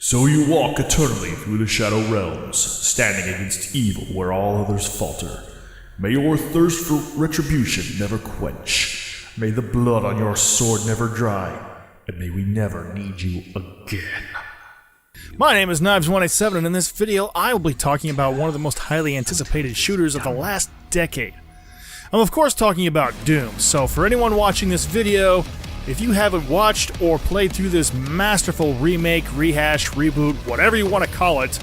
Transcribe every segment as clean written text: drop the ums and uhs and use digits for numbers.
So you walk eternally through the shadow realms, standing against evil where all others falter. May your thirst for retribution never quench. May the blood on your sword never dry. And may we never need you again. My name is Knives187, and in this video I will be talking about one of the most highly anticipated shooters of the last decade. I'm of course talking about Doom, so for anyone watching this video, if you haven't watched or played through this masterful remake, rehash, reboot, whatever you want to call it,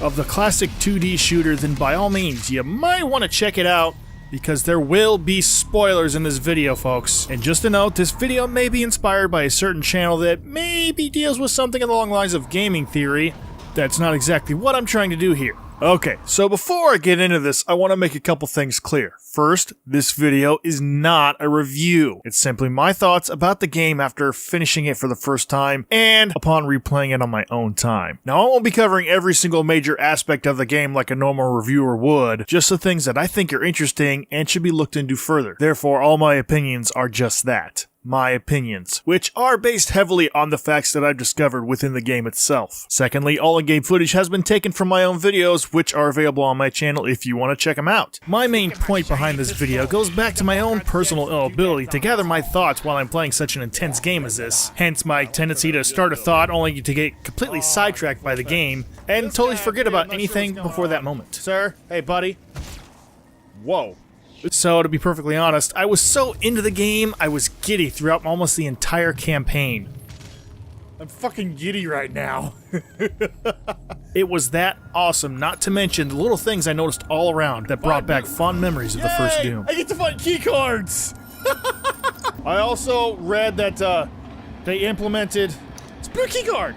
of the classic 2D shooter, then by all means, you might want to check it out, because there will be spoilers in this video, folks. And just a note, this video may be inspired by a certain channel that maybe deals with something along the lines of gaming theory. That's not exactly what I'm trying to do here. Okay, so before I get into this, I want to make a couple things clear. First, this video is not a review. It's simply my thoughts about the game after finishing it for the first time and upon replaying it on my own time. Now, I won't be covering every single major aspect of the game like a normal reviewer would, just the things that I think are interesting and should be looked into further. Therefore, all my opinions are just that. My opinions, which are based heavily on the facts that I've discovered within the game itself. Secondly, all in-game footage has been taken from my own videos, which are available on my channel if you want to check them out. My main point behind this video goes back to my own personal inability to gather my thoughts while I'm playing such an intense game as this, hence my tendency to start a thought only to get completely sidetracked by the game and totally forget about anything before that moment. Sir? Hey buddy? Whoa. So, to be perfectly honest, I was so into the game, I was giddy throughout almost the entire campaign. I'm fucking giddy right now. It was that awesome, not to mention the little things I noticed all around that brought back fond memories of the first Doom. I get to find key cards! I also read that they implemented... Spare key card!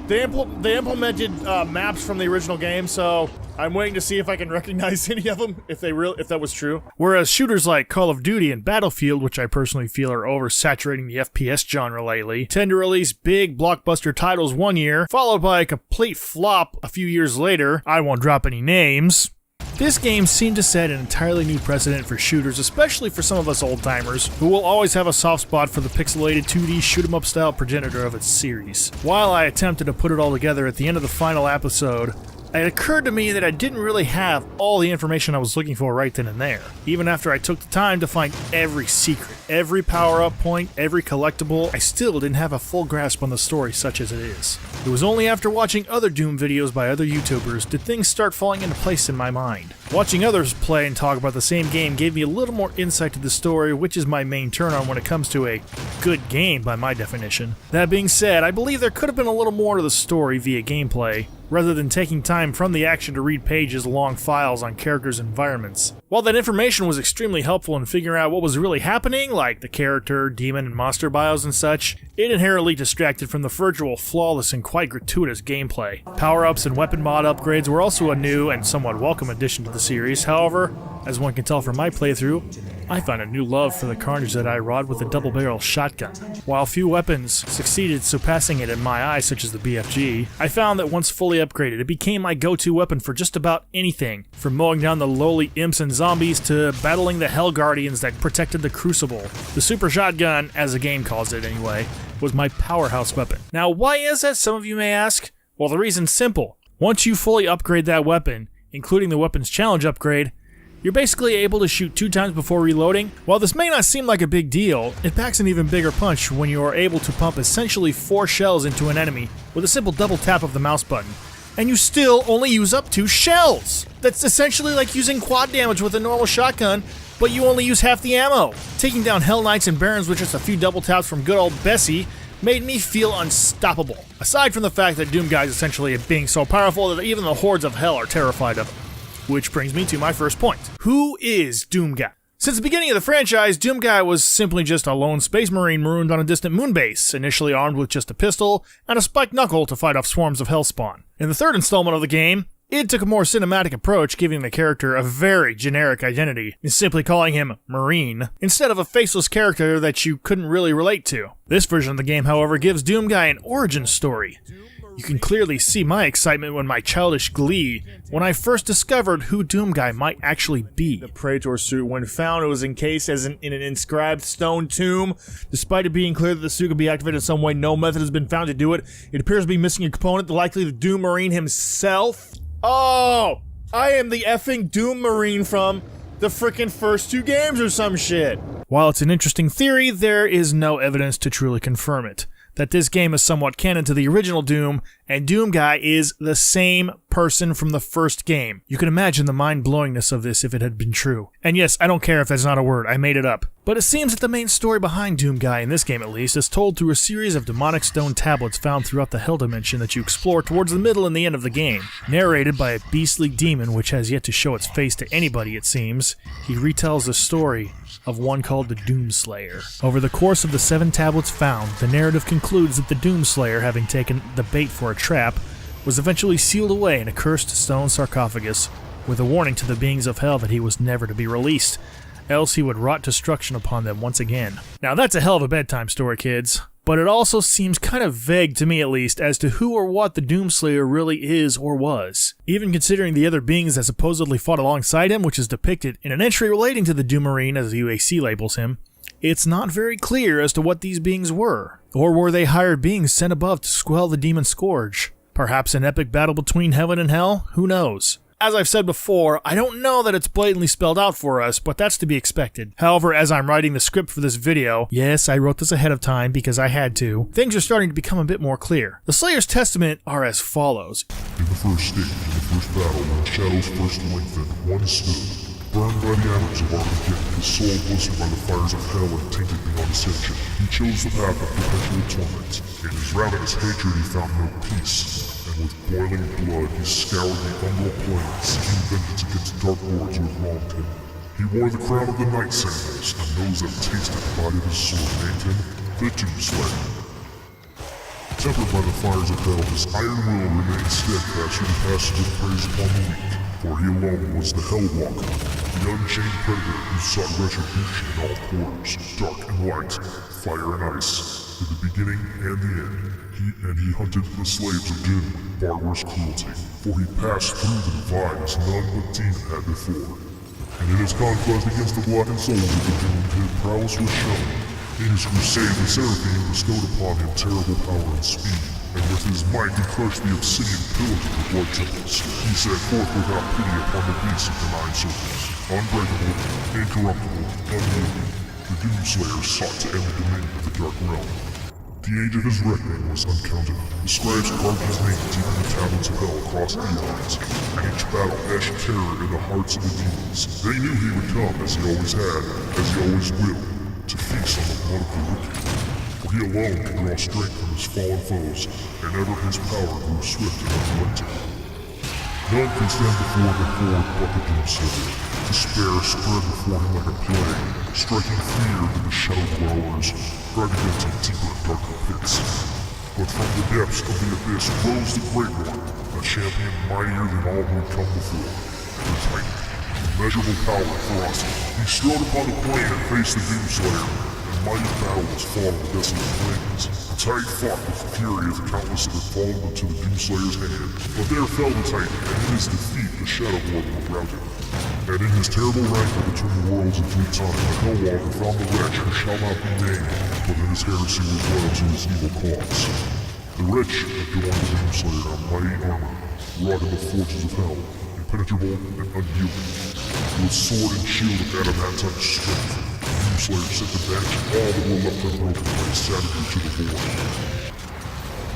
They implemented maps from the original game, so I'm waiting to see if I can recognize any of them, if that was true. Whereas shooters like Call of Duty and Battlefield, which I personally feel are oversaturating the FPS genre lately, tend to release big blockbuster titles one year, followed by a complete flop a few years later. I won't drop any names. This game seemed to set an entirely new precedent for shooters, especially for some of us old-timers, who will always have a soft spot for the pixelated 2D shoot-em-up style progenitor of its series. While I attempted to put it all together at the end of the final episode, it occurred to me that I didn't really have all the information I was looking for right then and there, even after I took the time to find every secret, every power-up point, every collectible. I still didn't have a full grasp on the story such as it is. It was only after watching other Doom videos by other YouTubers did things start falling into place in my mind. Watching others play and talk about the same game gave me a little more insight to the story, which is my main turn-on when it comes to a good game by my definition. That being said, I believe there could have been a little more to the story via gameplay, rather than taking time from the action to read pages long files on characters' environments. While that information was extremely helpful in figuring out what was really happening, like the character, demon, and monster bios and such, it inherently distracted from the virtual, flawless, and quite gratuitous gameplay. Power-ups and weapon mod upgrades were also a new and somewhat welcome addition to the series. However, as one can tell from my playthrough, I found a new love for the carnage that I wrought with a double-barrel shotgun. While few weapons succeeded surpassing it in my eyes, such as the BFG, I found that once fully upgraded, it became my go-to weapon for just about anything, from mowing down the lowly imps and zombies to battling the Hell Guardians that protected the Crucible. The Super Shotgun, as the game calls it anyway, was my powerhouse weapon. Now, why is that, some of you may ask? Well, the reason's simple. Once you fully upgrade that weapon, including the weapon's challenge upgrade, you're basically able to shoot 2 times before reloading. While this may not seem like a big deal, it packs an even bigger punch when you are able to pump essentially 4 shells into an enemy with a simple double tap of the mouse button. And you still only use up 2 shells! That's essentially like using quad damage with a normal shotgun, but you only use half the ammo. Taking down Hell Knights and Barons with just a few double taps from good old Bessie made me feel unstoppable. Aside from the fact that Doomguy is essentially being so powerful that even the hordes of hell are terrified of him. Which brings me to my first point. Who is Doomguy? Since the beginning of the franchise, Doomguy was simply just a lone space marine marooned on a distant moon base, initially armed with just a pistol and a spiked knuckle to fight off swarms of hellspawn. In the third installment of the game, it took a more cinematic approach, giving the character a very generic identity, and simply calling him Marine, instead of a faceless character that you couldn't really relate to. This version of the game, however, gives Doomguy an origin story. You can clearly see my excitement when my childish glee when I first discovered who Doomguy might actually be. The Praetor suit, when found, it was encased as in an inscribed stone tomb. Despite it being clear that the suit could be activated in some way, no method has been found to do it. It appears to be missing a component, likely the Doom Marine himself. Oh! I am the effing Doom Marine from the frickin' first 2 games or some shit. While it's an interesting theory, there is no evidence to truly confirm it. That this game is somewhat canon to the original Doom, and Doomguy is the same person from the first game. You can imagine the mind-blowingness of this if it had been true. And yes, I don't care if that's not a word, I made it up. But it seems that the main story behind Doomguy, in this game at least, is told through a series of demonic stone tablets found throughout the Hell Dimension that you explore towards the middle and the end of the game. Narrated by a beastly demon which has yet to show its face to anybody, it seems, he retells the story of one called the Doomslayer. Over the course of the 7 tablets found, the narrative concludes that the Doomslayer, having taken the bait for a trap, was eventually sealed away in a cursed stone sarcophagus, with a warning to the beings of hell that he was never to be released, else he would wrought destruction upon them once again. Now that's a hell of a bedtime story, kids. But it also seems kind of vague, to me at least, as to who or what the Doomslayer really is or was. Even considering the other beings that supposedly fought alongside him, which is depicted in an entry relating to the Doom Marine, as the UAC labels him, it's not very clear as to what these beings were. Or were they hired beings sent above to quell the Demon Scourge? Perhaps an epic battle between heaven and hell? Who knows? As I've said before, I don't know that it's blatantly spelled out for us, but that's to be expected. However, as I'm writing the script for this video, yes, I wrote this ahead of time because I had to, things are starting to become a bit more clear. The Slayer's testament are as follows. In the first stage, in the first battle, when shadows first lengthened, one stood, burned by the atoms of Armageddon, his soul blistered by the fires of hell and tainted beyond ascension. He chose the path of perpetual torment. In his ravenous hatred, he found no peace. And with boiling blood, he scoured the umbral plains, seeking vengeance against dark lords who had wronged him. He wore the crown of the Night Sandals, and those that tasted the body of his sword named him the Doomslayer. Tempered by the fires of hell, his iron will remained steadfast through the passage of praise upon the weak, for he alone was the Hellwalker, the unchained predator who sought retribution in all quarters, dark and light, fire and ice, in the beginning and the end. He hunted the slaves of doom with barbarous cruelty, for he passed through the divide as none but demon had before. And in his conquest against the blackened souls of the doomed, his prowess was shown. In his crusade, the Seraphim bestowed upon him terrible power and speed, and with his might he crushed the obsidian pillars of the blood temples. He set forth without pity upon the beasts of the 9 circles. Unbreakable, incorruptible, unyielding, the Doomslayer sought to end the dominion of the Dark Realm. The age of his reckoning was uncounted. The scribes carved his name deep in the tablets of hell across eons, and each battle etched terror in the hearts of the demons. They knew he would come, as he always had, as he always will, to feast on the blood of the wicked. For he alone could draw strength from his fallen foes, and ever his power grew swift and unrelenting. None can stand before the horde but the Doomslayer. Despair spread before him like a plague, striking fear into the shadow dwellers, driving them to deeper and darker pits. But from the depths of the abyss rose the Great One, a champion mightier than all who had come before. The Titan, immeasurable power and ferocity. He strode upon the plain and faced the Doomslayer, and mighty battle was fought on the desolate plains. The Titan fought with the fury of the countless that had fallen into the Doomslayer's hand. But there fell the Titan, and in his defeat the Shadow Lord was routed. And in his terrible rancor between the worlds in due time, the Hellwalker found the wretch who shall not be named, but in his heresy was loyal to his evil cause. The wretch adorned the Doomslayer in mighty armor, wrought in the forges of hell, impenetrable and unyielding. With sword and shield of adamantine strength, the Doomslayer set to vanish all that were left unbroken by his savagery to the horde.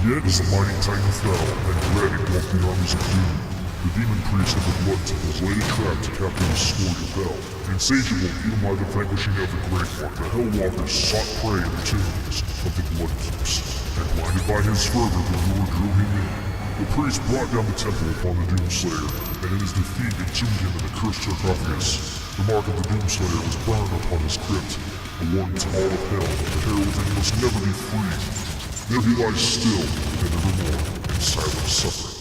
Yet as the mighty Titan fell, and red engulfed the armies of doom, the demon priest of the blood temples laid a trap to capture the scourge of hell. Insatiable even by the vanquishing of the Great One, the Hellwalkers sought prey in the tombs of the blood keeps, and blinded by his fervor, the lure drew him in. The priest brought down the temple upon the Doomslayer, and in his defeat entombed him in the cursed sarcophagus. The mark of the Doomslayer was burned upon his crypt, a warning to all of hell that the herald that he must never be free. There he lies still, and evermore, in silent suffering.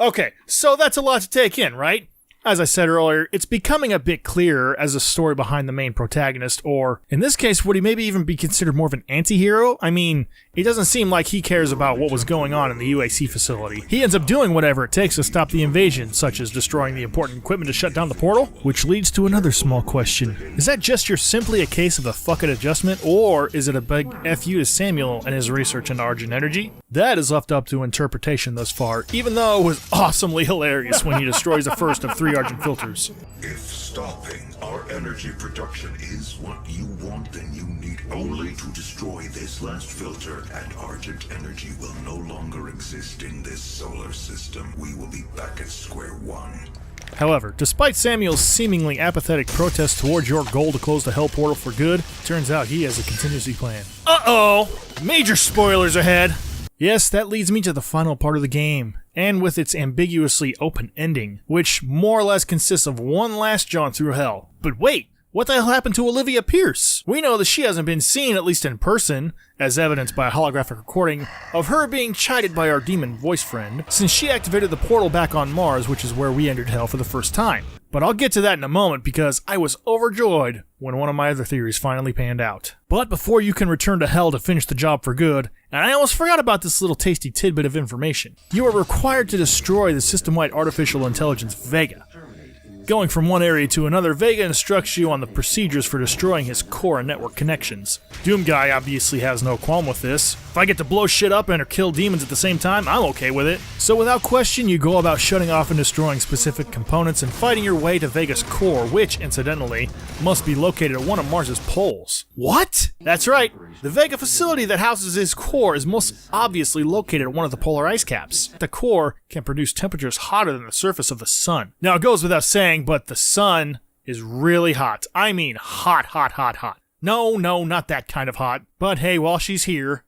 Okay, so that's a lot to take in, right? As I said earlier, it's becoming a bit clearer as a story behind the main protagonist, or in this case, would he maybe even be considered more of an anti-hero? I mean, it doesn't seem like he cares about what was going on in the UAC facility. He ends up doing whatever it takes to stop the invasion, such as destroying the important equipment to shut down the portal, which leads to another small question. Is that just simply a case of a fuck it adjustment, or is it a big F you to Samuel and his research into Argent energy? That is left up to interpretation thus far, even though it was awesomely hilarious when he destroys the first of 3 Argent filters. If stopping our energy production is what you want, then you need only to destroy this last filter, and Argent energy will no longer exist in this solar system. We will be back at square one. However, despite Samuel's seemingly apathetic protest towards your goal to close the Hell portal for good, turns out he has a contingency plan. Uh-oh! Major spoilers ahead! Yes, that leads me to the final part of the game, and with its ambiguously open ending, which more or less consists of one last jaunt through Hell. But wait! What the hell happened to Olivia Pierce? We know that she hasn't been seen, at least in person, as evidenced by a holographic recording of her being chided by our demon voice friend, since she activated the portal back on Mars, which is where we entered Hell for the first time. But I'll get to that in a moment because I was overjoyed when one of my other theories finally panned out. But before you can return to Hell to finish the job for good, and I almost forgot about this little tasty tidbit of information, you are required to destroy the system-wide artificial intelligence Vega. Going from one area to another, Vega instructs you on the procedures for destroying his core and network connections. Doom Guy obviously has no qualm with this. If I get to blow shit up and or kill demons at the same time, I'm okay with it. So without question, you go about shutting off and destroying specific components and fighting your way to Vega's core, which, incidentally, must be located at one of Mars's poles. What? That's right. The Vega facility that houses his core is most obviously located at one of the polar ice caps. The core can produce temperatures hotter than the surface of the sun. Now, it goes without saying, but the sun is really hot. I mean hot, hot, hot, hot. No, not that kind of hot. But hey, while she's here...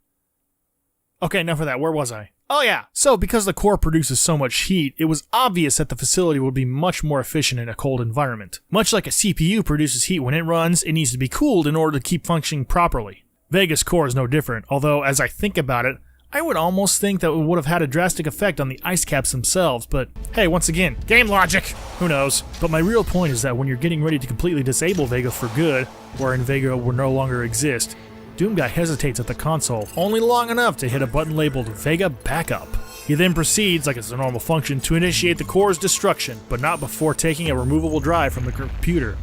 Okay, enough of that. Where was I? Oh yeah. So because the core produces so much heat, it was obvious that the facility would be much more efficient in a cold environment. Much like a CPU produces heat when it runs, it needs to be cooled in order to keep functioning properly. Vega's core is no different, although as I think about it, I would almost think that it would have had a drastic effect on the ice caps themselves, but hey, once again, game logic! Who knows? But my real point is that when you're getting ready to completely disable Vega for good, wherein Vega will no longer exist, Doom Guy hesitates at the console, only long enough to hit a button labeled Vega Backup. He then proceeds, like it's a normal function, to initiate the core's destruction, but not before taking a removable drive from the computer,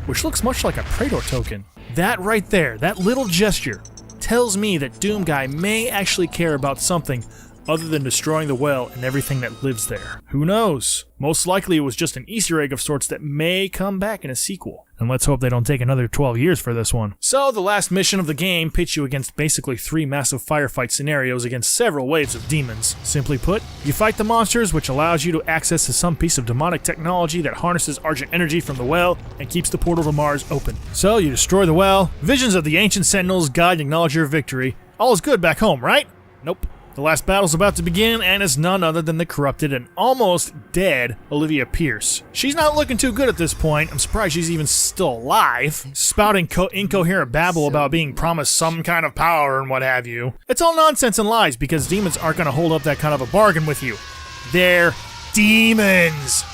which looks much like a Praetor token. That right there, that little gesture, tells me that Doom Guy may actually care about something other than destroying the well and everything that lives there. Who knows? Most likely it was just an Easter egg of sorts that may come back in a sequel. And let's hope they don't take another 12 years for this one. So, the last mission of the game pits you against basically 3 massive firefight scenarios against several waves of demons. Simply put, you fight the monsters, which allows you to access to some piece of demonic technology that harnesses Argent energy from the well and keeps the portal to Mars open. So, you destroy the well, visions of the ancient sentinels guide and acknowledge your victory. All is good back home, right? Nope. The last battle's about to begin, and it's none other than the corrupted and almost dead Olivia Pierce. She's not looking too good at this point. I'm surprised she's even still alive, spouting incoherent babble about being promised some kind of power and what have you. It's all nonsense and lies, because demons aren't going to hold up that kind of a bargain with you. They're demons!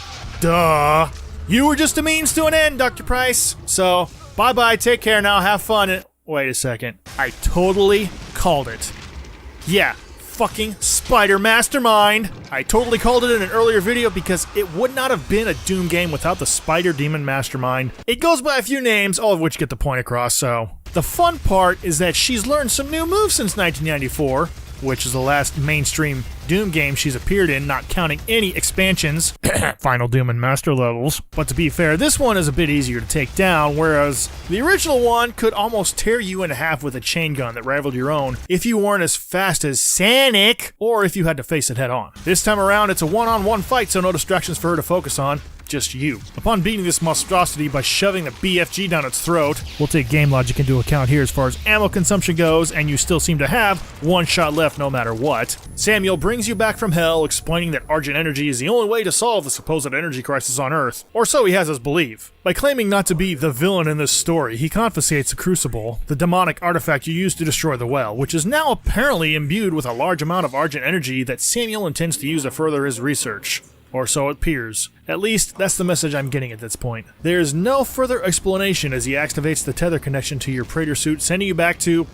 Duh! You were just a means to an end, Dr. Price. So, bye-bye, take care now, have fun, and... Wait a second. I totally called it. Yeah. Fucking Spider Mastermind! I totally called it in an earlier video because it would not have been a Doom game without the Spider Demon Mastermind. It goes by a few names, all of which get the point across, so... The fun part is that she's learned some new moves since 1994, which is the last mainstream Doom game she's appeared in, not counting any expansions, Final Doom and Master levels. But to be fair, this one is a bit easier to take down, whereas the original one could almost tear you in half with a chain gun that rivaled your own if you weren't as fast as Sonic, or if you had to face it head on. This time around, it's a one-on-one fight, so no distractions for her to focus on. Just you. Upon beating this monstrosity by shoving the BFG down its throat, we'll take game logic into account here as far as ammo consumption goes, and you still seem to have one shot left no matter what. Samuel brings you back from hell, explaining that Argent energy is the only way to solve the supposed energy crisis on Earth, or so he has us believe. By claiming not to be the villain in this story, he confiscates the Crucible, the demonic artifact you used to destroy the well, which is now apparently imbued with a large amount of Argent energy that Samuel intends to use to further his research. Or so it appears. At least, that's the message I'm getting at this point. There's no further explanation as he activates the tether connection to your Praetor suit, sending you back to,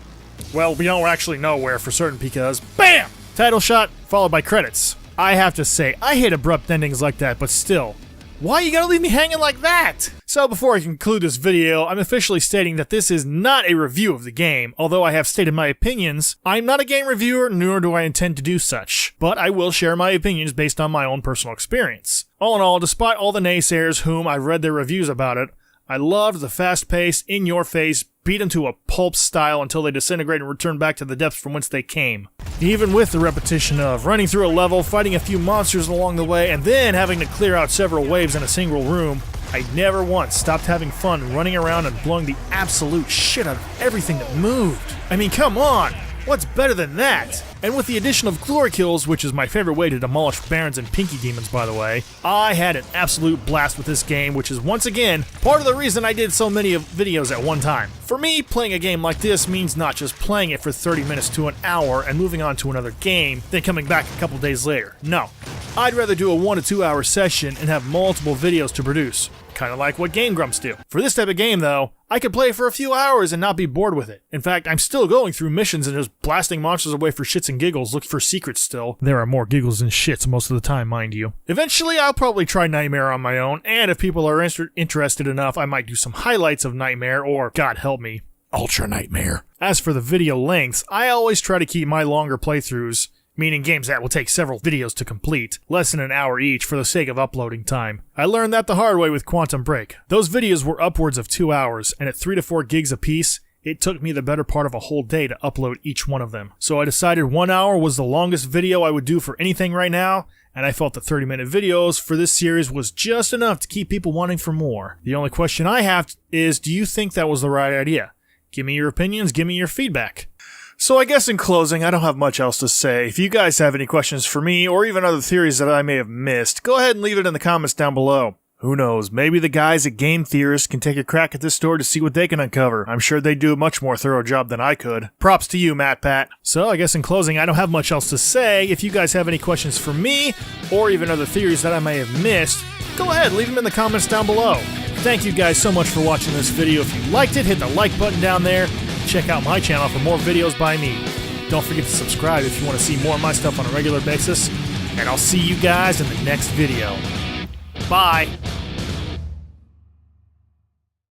well, we don't actually know where for certain because, BAM! Title shot, followed by credits. I have to say, I hate abrupt endings like that, but still, why you gotta leave me hanging like that? So before I conclude this video, I'm officially stating that this is not a review of the game. Although I have stated my opinions, I'm not a game reviewer, nor do I intend to do such. But I will share my opinions based on my own personal experience. All in all, despite all the naysayers whom I've read their reviews about it, I loved the fast-paced, in-your-face, beat them to a pulp style until they disintegrate and return back to the depths from whence they came. Even with the repetition of running through a level, fighting a few monsters along the way, and then having to clear out several waves in a single room, I never once stopped having fun running around and blowing the absolute shit out of everything that moved. I mean, come on! What's better than that? And with the addition of glory kills, which is my favorite way to demolish barons and pinky demons by the way, I had an absolute blast with this game, which is once again part of the reason I did so many videos at one time. For me, playing a game like this means not just playing it for 30 minutes to an hour and moving on to another game, then coming back a couple days later. No. I'd rather do a 1 to 2 hour session and have multiple videos to produce. Kind of like what Game Grumps do. For this type of game though, I could play for a few hours and not be bored with it. In fact, I'm still going through missions and just blasting monsters away for shits and giggles, looking for secrets still. There are more giggles than shits most of the time, mind you. Eventually, I'll probably try Nightmare on my own, and if people are interested enough, I might do some highlights of Nightmare, or, God help me, Ultra Nightmare. As for the video lengths, I always try to keep my longer playthroughs, meaning games that will take several videos to complete, less than an hour each for the sake of uploading time. I learned that the hard way with Quantum Break. Those videos were upwards of 2 hours, and at 3 to 4 gigs apiece, it took me the better part of a whole day to upload each one of them. So I decided 1 hour was the longest video I would do for anything right now, and I felt the 30-minute videos for this series was just enough to keep people wanting for more. The only question I have is, do you think that was the right idea? Give me your opinions, give me your feedback. So I guess in closing, I don't have much else to say. If you guys have any questions for me, or even other theories that I may have missed, go ahead and leave it in the comments down below. Who knows, maybe the guys at Game Theorist can take a crack at this story to see what they can uncover. I'm sure they'd do a much more thorough job than I could. Props to you, MatPat. So I guess in closing, I don't have much else to say. If you guys have any questions for me, or even other theories that I may have missed, go ahead, leave them in the comments down below. Thank you guys so much for watching this video. If you liked it, hit the like button down there. Check out my channel for more videos by me. Don't forget to subscribe if you want to see more of my stuff on a regular basis. And I'll see you guys in the next video. Bye!